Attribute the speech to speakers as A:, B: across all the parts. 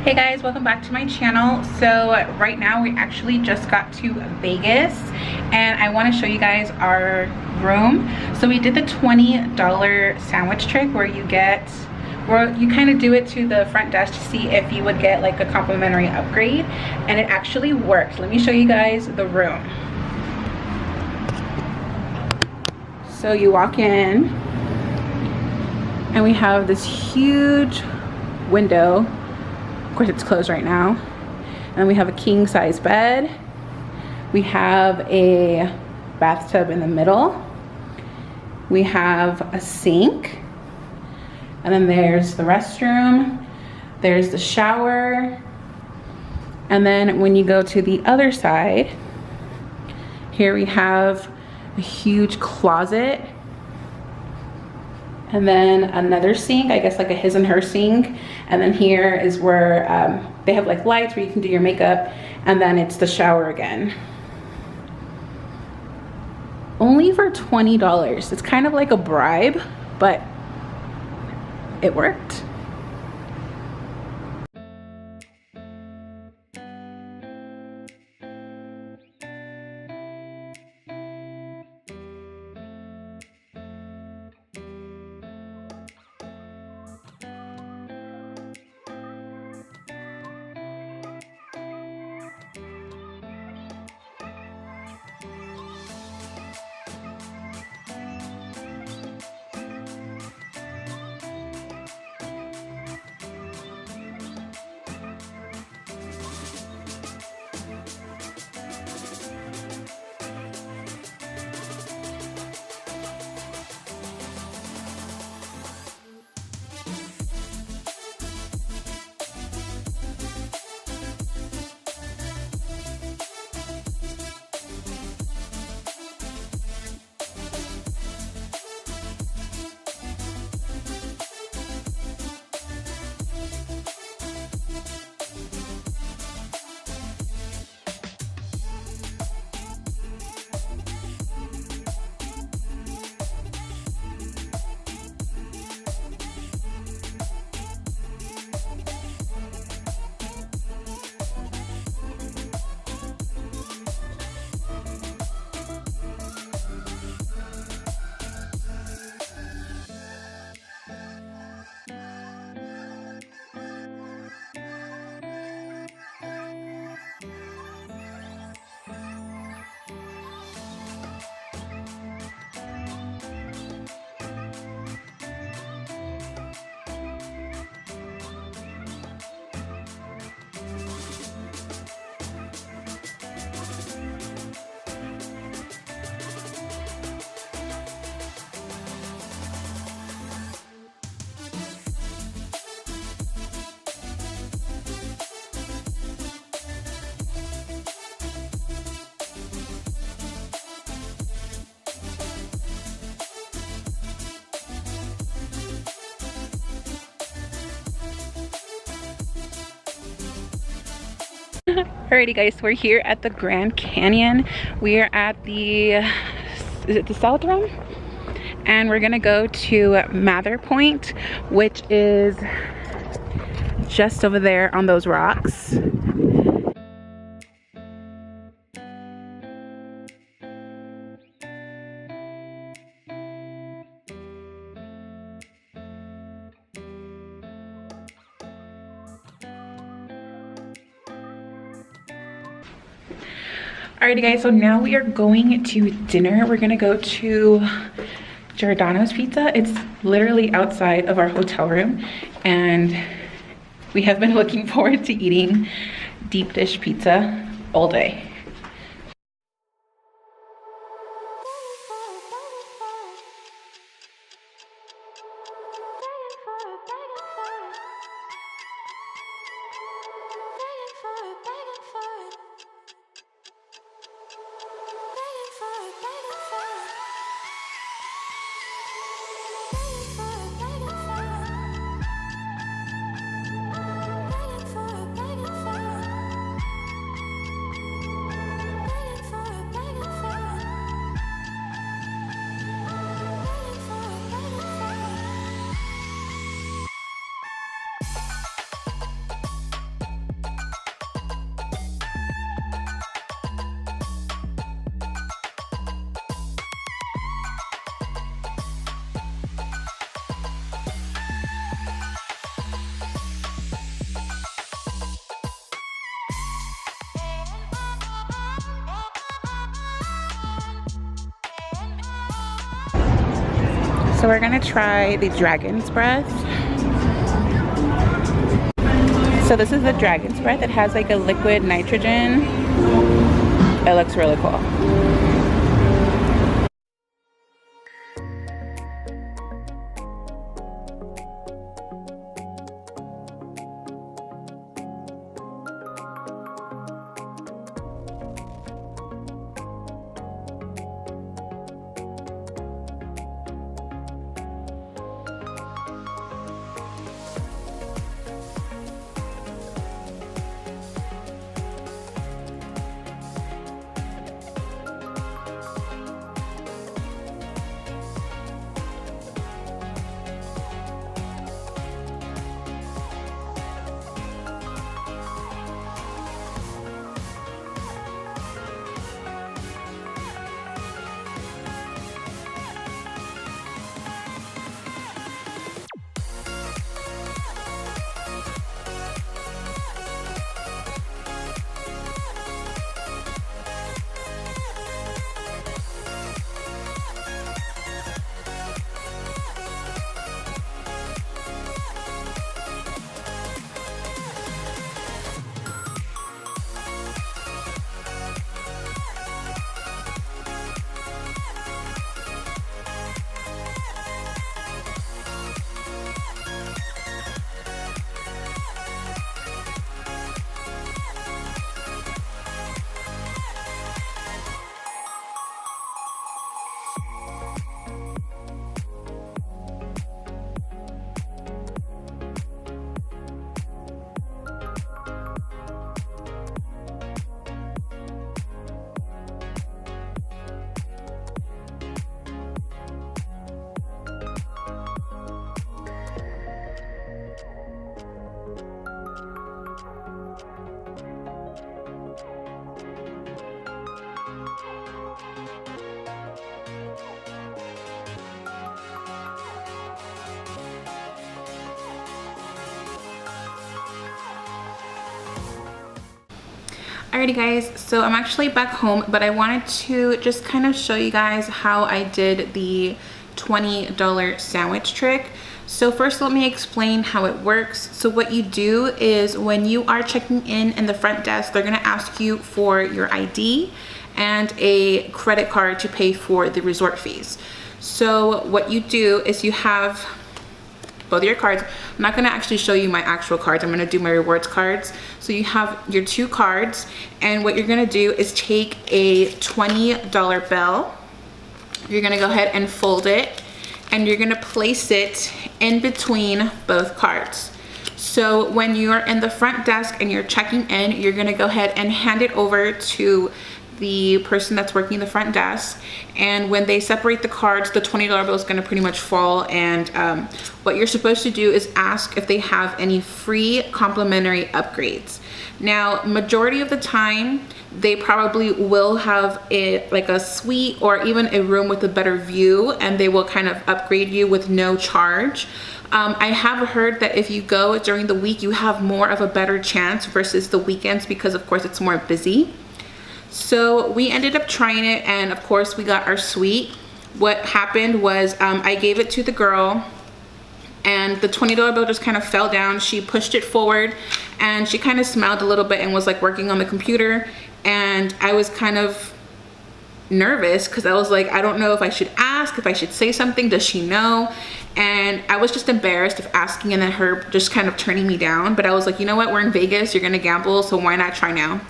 A: Hey guys, welcome back to my channel. So right now we actually just got to Vegas and I want to show you guys our room. So we did the $20 sandwich trick where you kind of do it to the front desk to see if you would get like a complimentary upgrade, and it actually worked. Let me show you guys the room. So you walk in and we have this huge window. Of course it's closed right now. And we have a king size bed. We have a bathtub in the middle. We have a sink. And then there's the restroom. There's the shower. And then when you go to the other side, here we have a huge closet. And then another sink, I guess like a his and her sink. And then here is where they have like lights where you can do your makeup. And then it's the shower again. Only for $20. It's kind of like a bribe, but it worked. Alrighty guys, we're here at the Grand Canyon. We are at the, is it the South Rim? And we're gonna go to Mather Point, which is just over there on those rocks. Alrighty guys, so now we are going to dinner. We're gonna go to Giordano's Pizza. It's literally outside of our hotel room and we have been looking forward to eating deep dish pizza all day. So we're gonna try the dragon's breath. So this is the dragon's breath. It has like a liquid nitrogen. It looks really cool. Alrighty guys, so I'm actually back home, but I wanted to just kind of show you guys how I did the $20 sandwich trick. So first let me explain how it works. So what you do is when you are checking in the front desk, they're gonna ask you for your ID and a credit card to pay for the resort fees. So what you do is you have both of your cards. I'm not gonna actually show you my actual cards. I'm gonna do my rewards cards. So you have your two cards, and what you're gonna do is take a $20 bill. You're gonna go ahead and fold it, and you're gonna place it in between both cards. So when you're in the front desk and you're checking in, you're gonna go ahead and hand it over to the person that's working the front desk, and when they separate the cards, the $20 bill is going to pretty much fall, and what you're supposed to do is ask if they have any free complimentary upgrades. Now majority of the time they probably will have like a suite or even a room with a better view, and they will kind of upgrade you with no charge. I have heard that if you go during the week, you have more of a better chance versus the weekends, because of course it's more busy. So we ended up trying it, and of course we got our suite. What happened was I gave it to the girl, and the $20 bill just kind of fell down. She pushed it forward, and she kind of smiled a little bit and was like working on the computer, and I was kind of nervous because I was like, I don't know if I should ask, if I should say something, does she know? And I was just embarrassed of asking, and then her just kind of turning me down. But I was like, you know what, we're in Vegas, you're gonna gamble, so why not try now?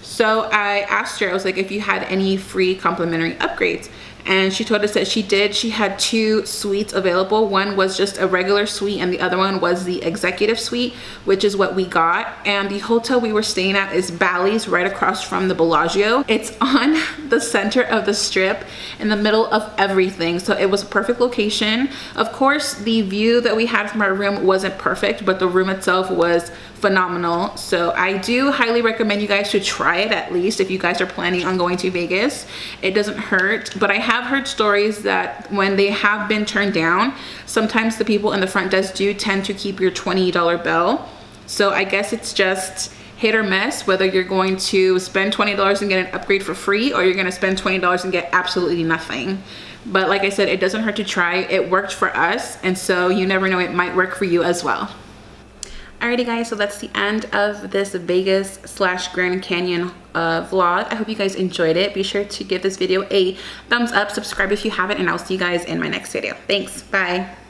A: So I asked her, I was like, if you had any free complimentary upgrades, and she told us that she did. She had two suites available. One was just a regular suite, and the other one was the executive suite, which is what we got. And the hotel we were staying at is Bally's, right across from the Bellagio. It's on the center of the strip, in the middle of everything, so it was a perfect location. Of course the view that we had from our room wasn't perfect, but the room itself was phenomenal. So I do highly recommend you guys to try it, at least if you guys are planning on going to Vegas. It doesn't hurt. But I have heard stories that when they have been turned down, sometimes the people in the front desk do tend to keep your $20 bill. So I guess it's just, hit or miss whether you're going to spend $20 and get an upgrade for free, or you're gonna spend $20 and get absolutely nothing. But like I said, it doesn't hurt to try. It worked for us, and so you never know, it might work for you as well. Alrighty guys, so that's the end of this Vegas / Grand Canyon vlog. I hope you guys enjoyed it. Be sure to give this video a thumbs up, subscribe if you haven't, and I'll see you guys in my next video. Thanks, bye.